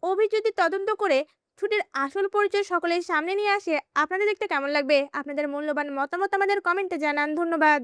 অভি যদি তদন্ত করে ছুটির আসল পরিচয় সকলের সামনে নিয়ে আসে, আপনাদের দেখতে কেমন লাগবে? আপনাদের মূল্যবান মতামত আমাদের কমেন্টে জানান। ধন্যবাদ।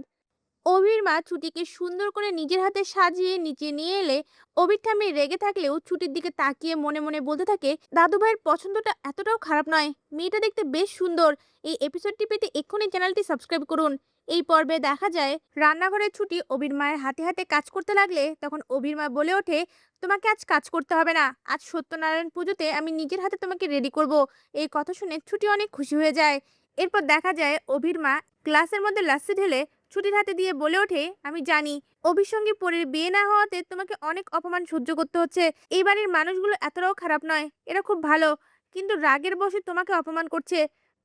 অভির মা ছুটিকে সুন্দর করে নিজের হাতে সাজিয়ে নিচে নিয়ে এলে অভির ঠাম্মি রেগে থাকলেও ছুটির দিকে তাকিয়ে মনে মনে বলতে থাকে, দাদু ভাইয়ের পছন্দটা এতটাও খারাপ নয়, মেয়েটা দেখতে বেশ সুন্দর। এই এপিসোডটি পেতে এক্ষুনি চ্যানেলটি সাবস্ক্রাইব করুন। এই পর্বে দেখা যায় রান্নাঘরে ছুটি অভির মায়ের হাতে হাতে কাজ করতে লাগলে তখন অভির মা বলে ওঠে, তোমাকে আজ কাজ করতে হবে না, আজ সত্যনারায়ণ পুজোতে আমি নিজের হাতে তোমাকে রেডি করব। এই কথা শুনে ছুটি অনেক খুশি হয়ে যায়। এরপর দেখা যায় অভির মা গ্লাসের মধ্যে লাস্সি ঢেলে ছুটির হাতে দিয়ে বলে ওঠে, আমি জানি অভির সঙ্গে পরের বিয়ে না হওয়াতে তোমাকে অনেক অপমান সহ্য করতে হচ্ছে। এই বাড়ির মানুষগুলো এতটাও খারাপ নয়, এরা খুব ভালো, কিন্তু রাগের বশে তোমাকে অপমান করছে।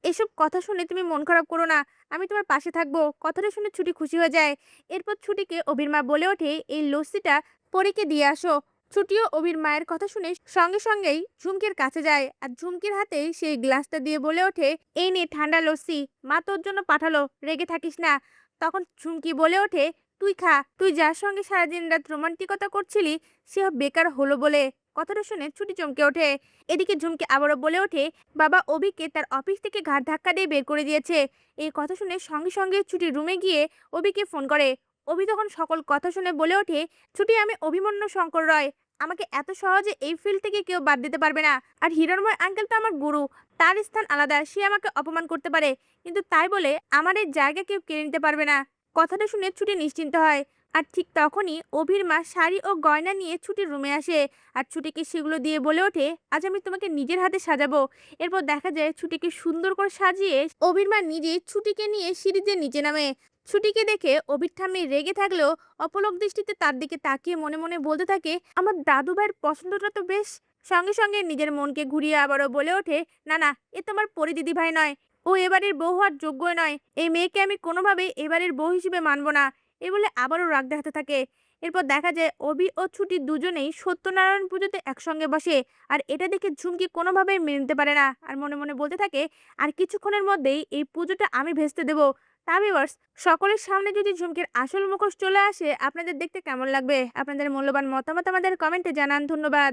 এসব কথা শুনে তুমি মন খারাপ করো না, আমি তোমার পাশে থাকবো। কথাটা শুনে ছুটি খুশি হয়ে যায়। এরপর ছুটিকে অভির মা বলে ওঠে, এই লস্যিটা পরীকে দিয়ে আসো। ছুটিও অভির মায়ের কথা শুনে সঙ্গে সঙ্গেই ঝুমকির কাছে যায় আর ঝুমকির হাতে সেই গ্লাসটা দিয়ে বলে ওঠে, এই নে ঠান্ডা লস্যি, মা তোর জন্য পাঠালো, রেগে থাকিস না। তখন ঝুমকি বলে ওঠে, তুই খা, তুই যার সঙ্গে সারাদিন রাত রোমান্টিকতা করছিলি সে বেকার হলো বলে। কথাটা শুনে ছুটি চমকে ওঠে। এদিকে ঝুমকি আবারও বলে ওঠে, বাবা অভিকে তার অফিস থেকে ঘাট ধাক্কা দিয়ে বের করে দিয়েছে। এই কথা শুনে সঙ্গে সঙ্গে ছুটি রুমে গিয়ে অভিকে ফোন করে। অভি তখন সকল কথা শুনে বলে ওঠে, ছুটি আমি অভিমন্যু শঙ্কর রয়, আমাকে এত সহজে এই ফিল্ড থেকে কেউ বাদ দিতে পারবে না। আর হিরণময় আঙ্কেল তো আমার গুরু, তার স্থান আলাদা, সে আমাকে অপমান করতে পারে, কিন্তু তাই বলে আমার এই জায়গা কেউ কেড়ে নিতে পারবে না। কথাটা শুনে ছুটি নিশ্চিন্ত হয়। আর ঠিক তখনই অভির মা শাড়ি ও গয়না নিয়ে ছুটির রুমে আসে আর ছুটিকে সেগুলো দিয়ে বলে ওঠে, আজ আমি তোমাকে নিজের হাতে সাজাবো। এরপর দেখা যায় ছুটিকে সুন্দর করে সাজিয়ে অভির মা নিজে ছুটিকে নিয়ে সিঁড়িতে নিচে নামে। ছুটিকে দেখে অভির ঠাম্মি রেগে থাকলেও অপলক দৃষ্টিতে তার দিকে তাকিয়ে মনে মনে বলতে থাকে, আমার দাদু ভাইয়ের পছন্দটা তো বেশ। সঙ্গে সঙ্গে নিজের মনকে ঘুরিয়ে আবারও বলে ওঠে, না না, এ তোমার পরি দিদি ভাই নয়, ও এবারের বউ হওয়ার যোগ্যই নয়, এই মেয়েকে আমি কোনোভাবেই এবারের বউ হিসেবে মানব না। এ বলে আবারও রাগ দেখাতে থাকে। এরপর দেখা যায় অভি ও ছুটি দুজনেই সত্যনারায়ণ পুজোতে একসঙ্গে বসে আর এটা দেখে ঝুমকি কোনোভাবেই মেনে নিতে পারে না আর মনে মনে বলতে থাকে, আর কিছুক্ষণের মধ্যেই এই পুজোটা আমি ভেস্তে দেবো। তা ভিউয়ার্স, সকলের সামনে যদি ঝুমকির আসল মুখোশ চলে আসে, আপনাদের দেখতে কেমন লাগবে? আপনাদের মূল্যবান মতামত আমাদের কমেন্টে জানান। ধন্যবাদ।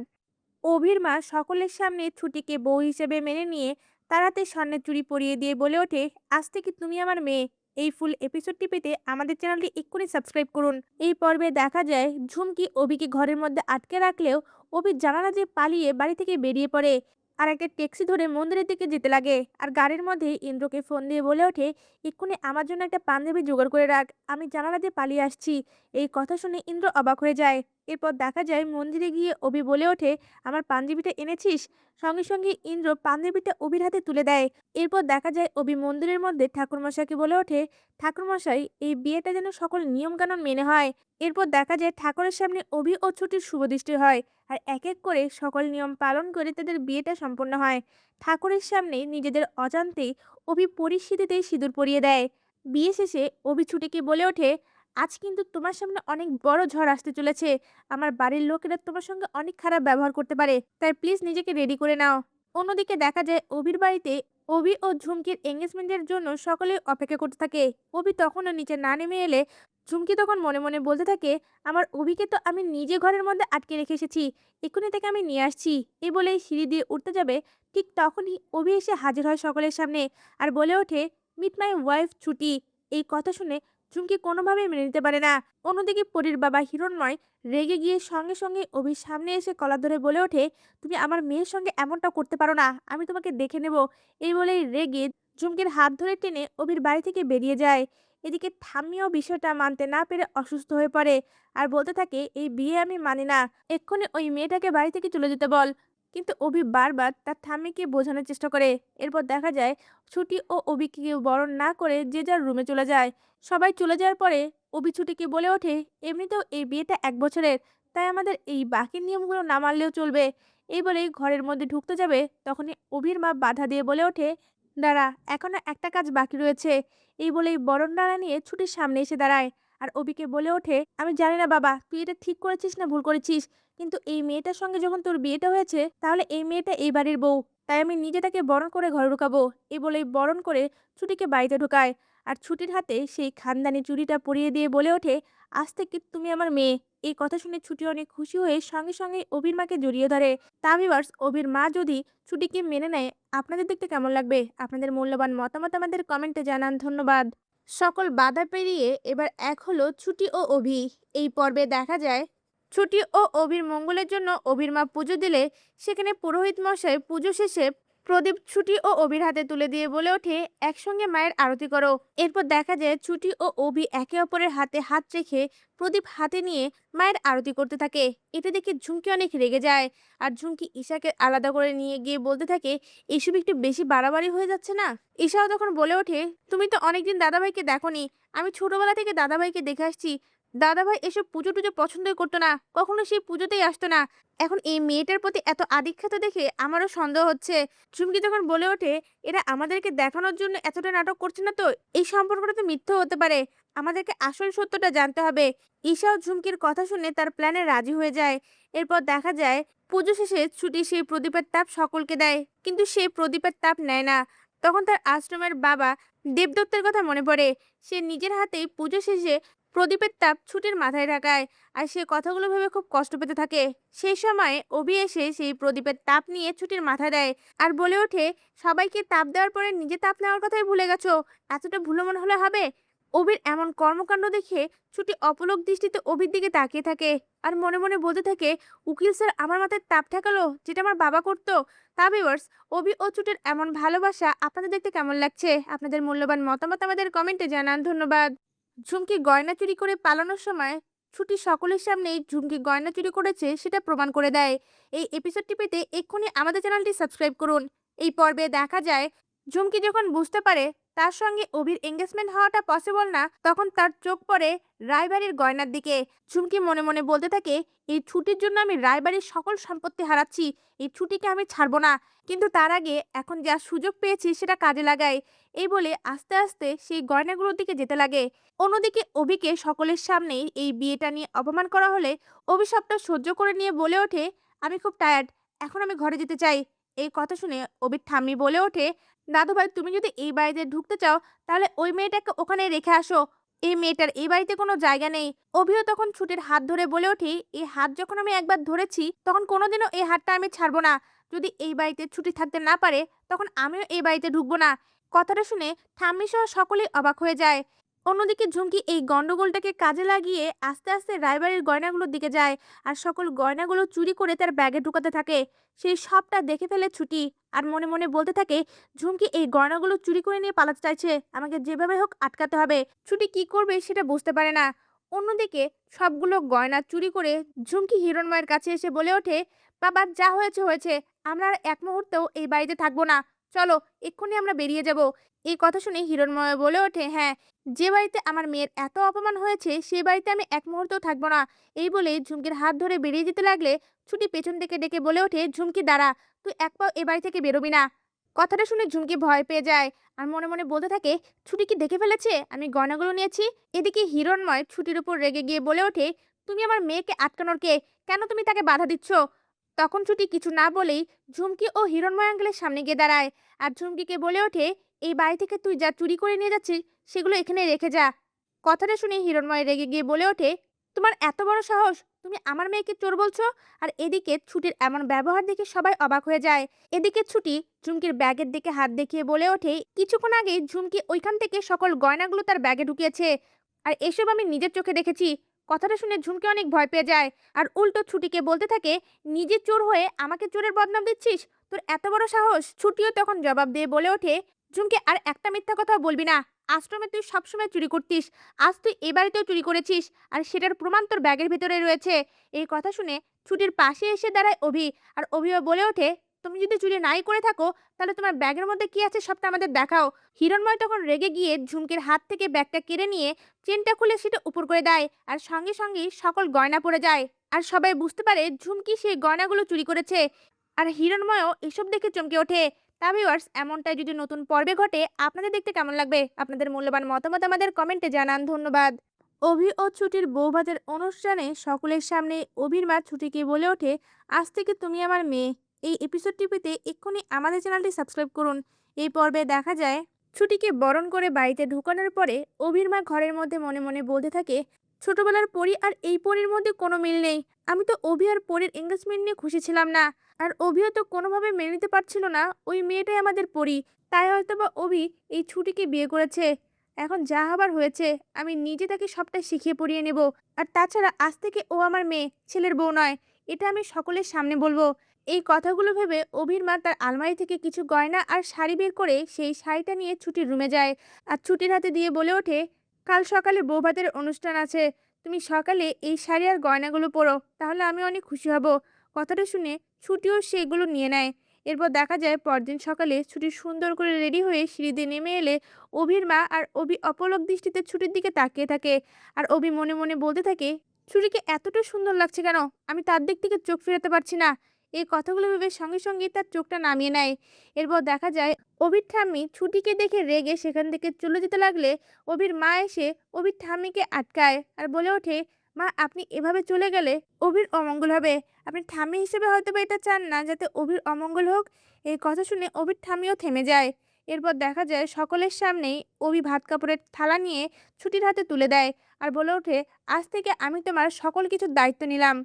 অভির মা সকলের সামনে ছুটিকে বউ হিসেবে মেনে নিয়ে তার হাতে স্বর্ণের চুড়ি পরিয়ে দিয়ে বলে ওঠে, আজ থেকে তুমি আমার মেয়ে। এই ফুল এপিসোডটি পেতে আমাদের চ্যানেলটি এক্ষুনি সাবস্ক্রাইব করুন। এই পর্বে দেখা যায় ঝুমকি অভিকে ঘরের মধ্যে আটকে রাখলেও অভির জানালা দিয়ে পালিয়ে বাড়ি থেকে বেরিয়ে পড়ে আর একটা ট্যাক্সি ধরে মন্দিরের দিকে যেতে লাগে। আর গাড়ির মধ্যে ইন্দ্রকে ফোন দিয়ে বলে ওঠে, এক্ষুনি আমার জন্য একটা পাঞ্জাবি জোগাড় করে রাখ, আমি জানালা দিয়ে পালিয়ে আসছি। এই কথা শুনে ইন্দ্র অবাক হয়ে যায়। এরপর দেখা যায় মন্দিরে গিয়ে অভি বলে ওঠে, আমার পাঞ্জাবিটা এনেছিস? সঙ্গে সঙ্গে ইন্দ্র পাঞ্জাবিটা অভির হাতে তুলে দেয়। এরপর দেখা যায় অভি মন্দিরের মধ্যে ঠাকুরমশাইকে বলে ওঠে, ঠাকুরমশাই এই বিয়েটা যেন সকল নিয়ম কানুন মেনে হয়। এরপর দেখা যায় ঠাকুরের সামনে অভি ও ছুটির শুভদৃষ্টি হয় আর এক এক করে সকল নিয়ম পালন করে তাদের বিয়েটা সম্পন্ন হয়। ঠাকুরের সামনে নিজেদের অজান্তেই অভি পরিস্থিতিতেই সিঁদুর পরিয়ে দেয়। বিয়ে শেষে অভি ছুটিকে বলে ওঠে, আজ কিন্তু তোমার সামনে অনেক বড় ঝড় আসতে চলেছে, আমার বাড়ির লোকেরা তোমার সঙ্গে অনেক খারাপ ব্যবহার করতে পারে, তাই প্লিজ নিজেকে রেডি করে নাও। অন্যদিকে দেখা যায় অভির বাড়িতে অভি ও ঝুমকির এঙ্গেজমেন্টের জন্য সকলে অপেক্ষা করতে থাকে। অভি তখনও নিচে না নেমে এলে ঝুমকি তখন মনে মনে বলতে থাকে, আমার অভিকে তো আমি নিজে ঘরের মধ্যে আটকে রেখে এসেছি, এক্ষুনি তাকে আমি নিয়ে আসছি। এই বলেই সিঁড়ি দিয়ে উঠতে যাবে, ঠিক তখনই অভি এসে হাজির হয় সকলের সামনে আর বলে ওঠে, মিট মাই ওয়াইফ ছুটি। এই কথা শুনে ঝুমকি কোনোভাবেই মেনে নিতে পারে না। অন্যদিকে পরীর বাবা হিরণময় রেগে গিয়ে সঙ্গে সঙ্গে অভির সামনে এসে কলার ধরে বলে ওঠে, তুমি আমার মেয়ের সঙ্গে এমনটা করতে পারো না, আমি তোমাকে দেখে নেব। এই বলেই রেগে ঝুমকির হাত ধরে টেনে অভির বাড়ি থেকে বেরিয়ে যায়। এদিকে ঠাম্মিও বিষয়টা মানতে না পেরে অসুস্থ হয়ে পড়ে আর বলতে থাকে, এই বিয়ে আমি মানি না, এক্ষুনি ওই মেয়েটাকে বাড়ি থেকে চলে যেতে বল। কিন্তু অভি বারবার তার ঠাম্মিকে বোঝানোর চেষ্টা করে। এরপর দেখা যায় ছুটি ও অভিকে কেউ বরণ না করে যে যার রুমে চলে যায়। সবাই চলে যাওয়ার পরে অভি ছুটিকে বলে ওঠে, এমনিতেও এই বিয়েটা 1 বছরের, তাই আমাদের এই বাকি নিয়মগুলো না মানলেও চলবে। এই বলেই ঘরের মধ্যে ঢুকতে যাবে, তখনই অভির মা বাধা দিয়ে বলে ওঠে, দাঁড়া, এখনো একটা কাজ বাকি রয়েছে। এই বলেই বরণডালা নিয়ে ছুটির সামনে এসে দাঁড়ায় আর অভিকে বলে ওঠে, আমি জানি না বাবা তুই এটা ঠিক করেছিস না ভুল করেছিস, কিন্তু এই মেয়েটার সঙ্গে যখন তোর বিয়েটা হয়েছে তাহলে এই মেয়েটা এই বাড়ির বউ, তাই আমি নিজে তাকে বরণ করে ঘরে ঢুকাবো। এই বলেই বরণ করে ছুটিকে বাড়িতে ঢোকায়। আর ছুটির হাতে সেই খানদানি চুড়িটা পরিয়ে দিয়ে বলে ওঠে, আজ থেকে তুমি আমার মেয়ে। এই কথা শুনে ছুটি অনেক খুশি হয়ে সঙ্গে সঙ্গে অভির মাকে জড়িয়ে ধরে। তা ভিউয়ার্স, অভির মা যদি ছুটিকে মেনে নেয়, আপনাদের দেখতে কেমন লাগবে? আপনাদের মূল্যবান মতামত আমাদের কমেন্টে জানান। ধন্যবাদ। সকল বাধা পেরিয়ে এবার এক হলো ছুটি ও অভি। এই পর্বে দেখা যায় ছুটি ও অভির মঙ্গলের জন্য অভির মা পুজো দিলে সেখানে পুরোহিত মশাই পুজো শেষে প্রদীপ ছুটি ও অভির হাতে তুলে দিয়ে বলে ওঠে, একসঙ্গে মায়ের আরতি করো। এরপর দেখা যায় ছুটি ও অভি একে অপরের হাতে হাত রেখে প্রদীপ হাতে নিয়ে মায়ের আরতি করতে থাকে। এটা দেখে ঝুমকি অনেক রেগে যায়। আর ঝুমকি ঈশাকে আলাদা করে নিয়ে গিয়ে বলতে থাকে, এসব একটু বেশি বাড়াবাড়ি হয়ে যাচ্ছে না? ঈশাও তখন বলে ওঠে, তুমি তো অনেকদিন দাদাভাইকে দেখোনি। আমি ছোটবেলা থেকে দাদাভাইকে দেখে আসছি। দাদাভাই এসব পুজো টুজো পছন্দই করতো না, কখনো সেই পুজোতেই আসতো না। এখন এই মেয়েটার প্রতি এত আদিক্ষেতা দেখে আমারও সন্দেহ হচ্ছে। ঝুমকি তখন বলে ওঠে, এরা আমাদেরকে দেখানোর জন্য এতটা নাটক করছে না তো? এই সম্পর্কটা তো মিথ্যে হতে পারে। আমাদেরকে আসল সত্যটা জানতে হবে। ঈশাও ঝুমকির কথা শুনে তার প্ল্যানে রাজি হয়ে যায়। এরপর দেখা যায় পুজো শেষে ছুটি সেই প্রদীপের তাপ সকলকে দেয়, কিন্তু সেই প্রদীপের তাপ নেয় না। তখন তার আশ্রমের বাবা দেবদত্তের কথা মনে পড়ে। সে নিজের হাতেই পুজো শেষে প্রদীপের তাপ ছুটির মাথায় ঢাকায়। আর সে কথাগুলো ভেবে খুব কষ্ট পেতে থাকে। সেই সময় অভি এসে সেই প্রদীপের তাপ নিয়ে ছুটির মাথায় দেয় আর বলে ওঠে, সবাইকে তাপ দেওয়ার পরে নিজে তাপ নেওয়ার কথাই ভুলে গেছো? এতটা ভুলো মনে হলে হবে? অভির এমন কর্মকাণ্ড দেখে ছুটি অপলক দৃষ্টিতে অভির দিকে তাকিয়ে থাকে আর মনে মনে বলতে থাকে, উকিল স্যার আমার মাথায় তাপ ঠেকালো যেটা আমার বাবা করতো। তা ভিউয়ার্স, অভি ও ছুটির এমন ভালোবাসা আপনাদের দেখতে কেমন লাগছে? আপনাদের মূল্যবান মতামত আমাদের কমেন্টে জানান। ধন্যবাদ। ঝুমকি গয়না চুরি করে পালানোর সময় ছুটি সকলের সামনেই ঝুমকি গয়না চুরি করেছে সেটা প্রমাণ করে দেয়। এই এপিসোডটি পেতে এক্ষুনি আমাদের চ্যানেলটি সাবস্ক্রাইব করুন। এই পর্বে দেখা যায় ঝুমকি যখন বুঝতে পারে তার সঙ্গে অভির এঙ্গেজমেন্ট হওয়াটা পসিবল না, তখন তার চোখ পড়ে রায়বাড়ির গয়নার দিকে। ঝুমকি মনে মনে বলতে থাকে, এই ছুটির জন্য আমি রায়বাড়ির সকল সম্পত্তি হারাচ্ছি, এই ছুটিকে আমি ছাড়বো না। কিন্তু তার আগে এখন যা সুযোগ পেয়েছি সেটা কাজে লাগাই। এই বলে আস্তে আস্তে সেই গয়নাগুলোর দিকে যেতে লাগে। অন্যদিকে অভিকে সকলের সামনেই এই বিয়েটা নিয়ে অপমান করা হলে অভি সবটা সহ্য করে নিয়ে বলে ওঠে, আমি খুব টায়ার্ড, এখন আমি ঘরে যেতে চাই। এই কথা শুনে অভির ঠাম্মি বলে ওঠে, দাদু ভাই, তুমি যদি এই বাড়িতে ঢুকতে চাও তাহলে ওই মেয়েটাকে ওখানে রেখে আসো। এই মেয়েটার এই বাড়িতে কোনো জায়গা নেই। অভিও তখন ছুটির হাত ধরে বলে ওঠে, এই হাত যখন আমি একবার ধরেছি তখন কোনোদিনও এই হাতটা আমি ছাড়বো না। যদি এই বাড়িতে ছুটি থাকতে না পারে তখন আমিও এই বাড়িতে ঢুকবো না। কথাটা শুনে ঠাম্মি সহ সকলেই অবাক হয়ে যায়। অন্যদিকে ঝুমকি এই গন্ডগোলটাকে কাজে লাগিয়ে আস্তে আস্তে রায়বাড়ির গয়নাগুলোর দিকে যায় আর সকল গয়নাগুলো চুরি করে তার ব্যাগে ঢুকাতে থাকে। সেই সবটা দেখে ফেলে ছুটি আর মনে মনে বলতে থাকে, ঝুমকি এই গয়নাগুলো চুরি করে নিয়ে পালাতে চাইছে, আমাকে যেভাবে হোক আটকাতে হবে। ছুটি কি করবে সেটা বুঝতে পারে না। অন্যদিকে সবগুলো গয়না চুরি করে ঝুমকি হিরণময়ের কাছে এসে বলে ওঠে, বাবা, যা হয়েছে হয়েছে, আমরা আর এক মুহূর্তেও এই বাড়িতে থাকবো না, চলো এক্ষুনি আমরা বেরিয়ে যাব। এই কথা শুনে হিরণময় বলে ওঠে, হ্যাঁ, যে বাড়িতে আমার মেয়ের এত অপমান হয়েছে সেই বাড়িতে আমি এক মুহূর্তেও থাকবো না। এই বলে ঝুমকির হাত ধরে বেরিয়ে যেতে লাগলে ছুটি পেছন থেকে ডেকে বলে ওঠে, ঝুমকি দাঁড়া, তুই এক পাও এ বাড়ি থেকে বেরোবি না। কথাটা শুনে ঝুমকি ভয় পেয়ে যায় আর মনে মনে বলতে থাকে, ছুটি কি দেখে ফেলেছে আমি গয়নাগুলো নিয়েছি? এদিকে হিরণময় ছুটির উপর রেগে গিয়ে বলে ওঠে, তুমি আমার মেয়েকে আটকানোর কে? কেন তুমি তাকে বাধা দিচ্ছ? তখন ছুটি কিছু না বলেই ঝুমকি ও হিরণময় আঙ্কেলের সামনে গিয়ে দাঁড়ায় আর ঝুমকিকে বলে ওঠে, এই বাড়ি থেকে তুই যা চুরি করে নিয়ে যাচ্ছিস সেগুলো এখানে রেখে যা। কথাটা শুনে হিরণময় রেগে গিয়ে বলে ওঠে, তোমার এত বড় সাহস, তুমি আমার মেয়েকে চোর বলছো? আর এদিকে ছুটির এমন ব্যবহার দেখে সবাই অবাক হয়ে যায়। এদিকে ছুটি ঝুমকির ব্যাগের দিকে হাত দেখিয়ে বলে ওঠে, কিছুক্ষণ আগেই ঝুমকি ওইখান থেকে সকল গয়নাগুলো তার ব্যাগে ঢুকিয়েছে আর এসব আমি নিজের চোখে দেখেছি। কথাটা শুনে ঝুমকি অনেক ভয় পেয়ে যায় আর উল্টো ছুটিকে বলতে থাকে, নিজে চোর হয়ে আমাকে চোরের বদনাম দিচ্ছিস? তোর এত বড় সাহস? ছুটিও তখন জবাব দিয়ে বলে ওঠে, ঝুমকি, আর একটা মিথ্যা কথাও বলবি না। আশ্রমে তুই সবসময় চুরি করতিস, আজ তুই এ বাড়িতেও চুরি করেছিস আর সেটার প্রমাণ তোর ব্যাগের ভিতরে রয়েছে। এই কথা শুনে ছুটির পাশে এসে দাঁড়ায় অভি আর অভিও বলে ওঠে, তুমি যদি চুরি নাই করে থাকো তাহলে তোমার ব্যাগের মধ্যে কি আছে সবটা আমাদের দেখাও। হিরণময় তখন রেগে গিয়ে ঝুমকির হাত থেকে ব্যাগটা কেড়ে নিয়ে চেনটা খুলে সেটা উপর করে দেয় আর সঙ্গে সঙ্গেই সকল গয়না পড়ে যায় আর সবাই বুঝতে পারে ঝুমকি সেই গয়নাগুলো চুরি করেছে। আর হিরণময়ও এসব দেখে চমকে ওঠে। তা ভিউয়ার্স, এমনটাই যদি নতুন পর্বে ঘটে আপনাদের দেখতে কেমন লাগবে? আপনাদের মূল্যবান মতামত আমাদের কমেন্টে জানান। ধন্যবাদ। অভি ও ছুটির বৌভাতের অনুষ্ঠানে সকলের সামনে অভির মা ছুটিকে বলে ওঠে, আজ থেকে তুমি আমার মেয়ে। এই এপিসোডটি পেতে এক্ষুনি আমাদের চ্যানেলটি সাবস্ক্রাইব করুন। এই পর্বে দেখা যায় ছুটিকে বরণ করে বাড়িতে ঢুকানোর পরে অভির মা ঘরের মধ্যে মনে মনে বলতে থাকে, ছোটবেলার পরী আর এই পরীর মধ্যে কোনো মিল নেই। আমি তো অভি আর পরীর এঙ্গেজমেন্ট নিয়ে খুশি ছিলাম না, আর অভিও তো কোনোভাবে মেনে নিতে পারছিল না ওই মেয়েটাই আমাদের পরী। তাই হয়তোবা অভি এই ছুটিকে বিয়ে করেছে। এখন যা হবার হয়েছে, আমি নিজে তাকে সবটা শিখিয়ে পড়িয়ে নেব। আর তাছাড়া আজ থেকে ও আমার মেয়ে, ছেলের বউ নয়। এটা আমি সকলের সামনে বলবো। এই কথাগুলো ভেবে অভির মা তার আলমারি থেকে কিছু গয়না আর শাড়ি বের করে সেই শাড়িটা নিয়ে ছুটির রুমে যায়। আর ছুটির হাতে দিয়ে বলে ওঠে, কাল সকালে বৌভাতের অনুষ্ঠান আছে, তুমি সকালে এই শাড়ি আর গয়নাগুলো পরো, তাহলে আমি অনেক খুশি হব। কথাটা শুনে ছুটিও সেগুলো নিয়ে নেয়। এরপর দেখা যায় পরদিন সকালে ছুটি সুন্দর করে রেডি হয়ে সিঁড়িতে নেমে এলে অভির মা আর অভি অপলক দৃষ্টিতে ছুটির দিকে তাকিয়ে থাকে। আর অভি মনে মনে বলতে থাকে, ছুটিকে এতটা সুন্দর লাগছে কেন, আমি তার দিক থেকে চোখ ফেরাতে পারছি না। এই কথাগুলো ভেবে সঙ্গে সঙ্গে তার চোখটা নামিয়ে নেয়। এরপর দেখা যায় অভির ঠাম্মি ছুটিকে দেখে রেগে সেখান থেকে চলে যেতে লাগলে অভির মা এসে অভির ঠাম্মিকে আটকায় আর বলে ওঠে, মা আপনি এভাবে চলে গেলে অভির অমঙ্গল হবে। আপনি ঠাম্মি হিসেবে হয়তো বা এটা চান না যাতে অভির অমঙ্গল হোক। এই কথা শুনে অভির ঠাম্মিও থেমে যায়। এরপর দেখা যায় সকলের সামনেই অভি ভাত কাপড়ের থালা নিয়ে ছুটির হাতে তুলে দেয় আর বলে ওঠে, আজ থেকে আমি তোমার সকল কিছুর দায়িত্ব নিলাম।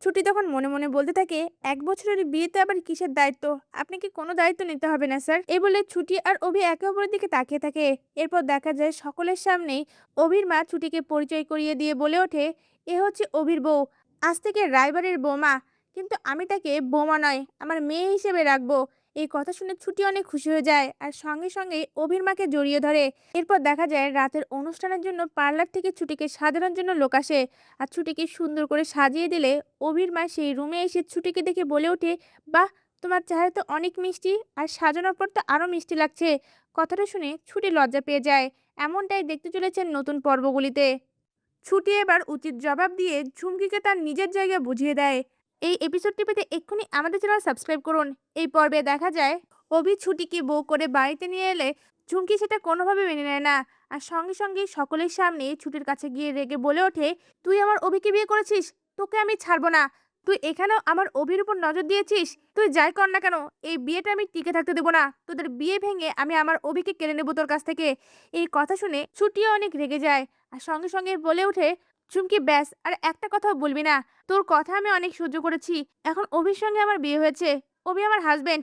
ছুটি তখন মনে মনে বলতে থাকে, 1 বছরের বিয়েতে আবার কিসের দায়িত্ব, আপনি কি কোনো দায়িত্ব নিতে হবে না স্যার। এই বলে ছুটি আর অভি একে অপরের দিকে তাকিয়ে থাকে। এরপর দেখা যায় সকলের সামনেই অভির মা ছুটিকে পরিচয় করিয়ে দিয়ে বলে ওঠে, এ হচ্ছে অভির বউ, আজ থেকে রায়বাড়ির বৌমা। কিন্তু আমি তাকে বৌমা নয়, আমার মেয়ে হিসেবে রাখবো। এই কথা শুনে ছুটি অনেক খুশি হয়ে যায় আর সঙ্গে সঙ্গে অভির মাকে জড়িয়ে ধরে। এরপর দেখা যায় রাতের অনুষ্ঠানের জন্য পার্লার থেকে ছুটিকে সাজানোর জন্য লোক আসে। আর ছুটিকে সুন্দর করে সাজিয়ে দিলে অভির মা সেই রুমে এসে ছুটিকে দেখে বলে ওঠে, বাহ, তোমার চেহারা তো অনেক মিষ্টি, আর সাজানোর পর তো আরও মিষ্টি লাগছে। কথাটা শুনে ছুটি লজ্জা পেয়ে যায়। এমনটাই দেখতে চলেছেন নতুন পর্বগুলিতে। ছুটি এবার উচিত জবাব দিয়ে ঝুমকিকে তার নিজের জায়গায় বুঝিয়ে দেয়। এই এপিসোডটি পেতে এক্ষুনি আমাদের চ্যানেল সাবস্ক্রাইব করুন। এই পর্বে দেখা যায় অভি ছুটিকে বউ করে বাড়িতে নিয়ে এলে ঝুমকি সেটা কোনোভাবে মেনে নেয় না। আর সঙ্গে সঙ্গে সকলের সামনে ছুটির কাছে গিয়ে রেগে বলে ওঠে, তুই আমার অভিকে বিয়ে করেছিস, তোকে আমি ছাড়বো না। তুই এখানেও আমার অভির উপর নজর দিয়েছিস। তুই যাই কর না কেন, এই বিয়েটা আমি টিকে থাকতে দেবো না। তোদের বিয়ে ভেঙে আমি আমার অভিকে কেড়ে নেবো তোর কাছ থেকে। এই কথা শুনে ছুটিও অনেক রেগে যায় আর সঙ্গে সঙ্গে বলে ওঠে, চুমকি ব্যাস আর একটা কথাও বলবি না। তোর কথা আমি অনেক সহ্য করেছি। এখন অভির সঙ্গে আমার বিয়ে হয়েছে, অভি আমার হাজবেন্ড,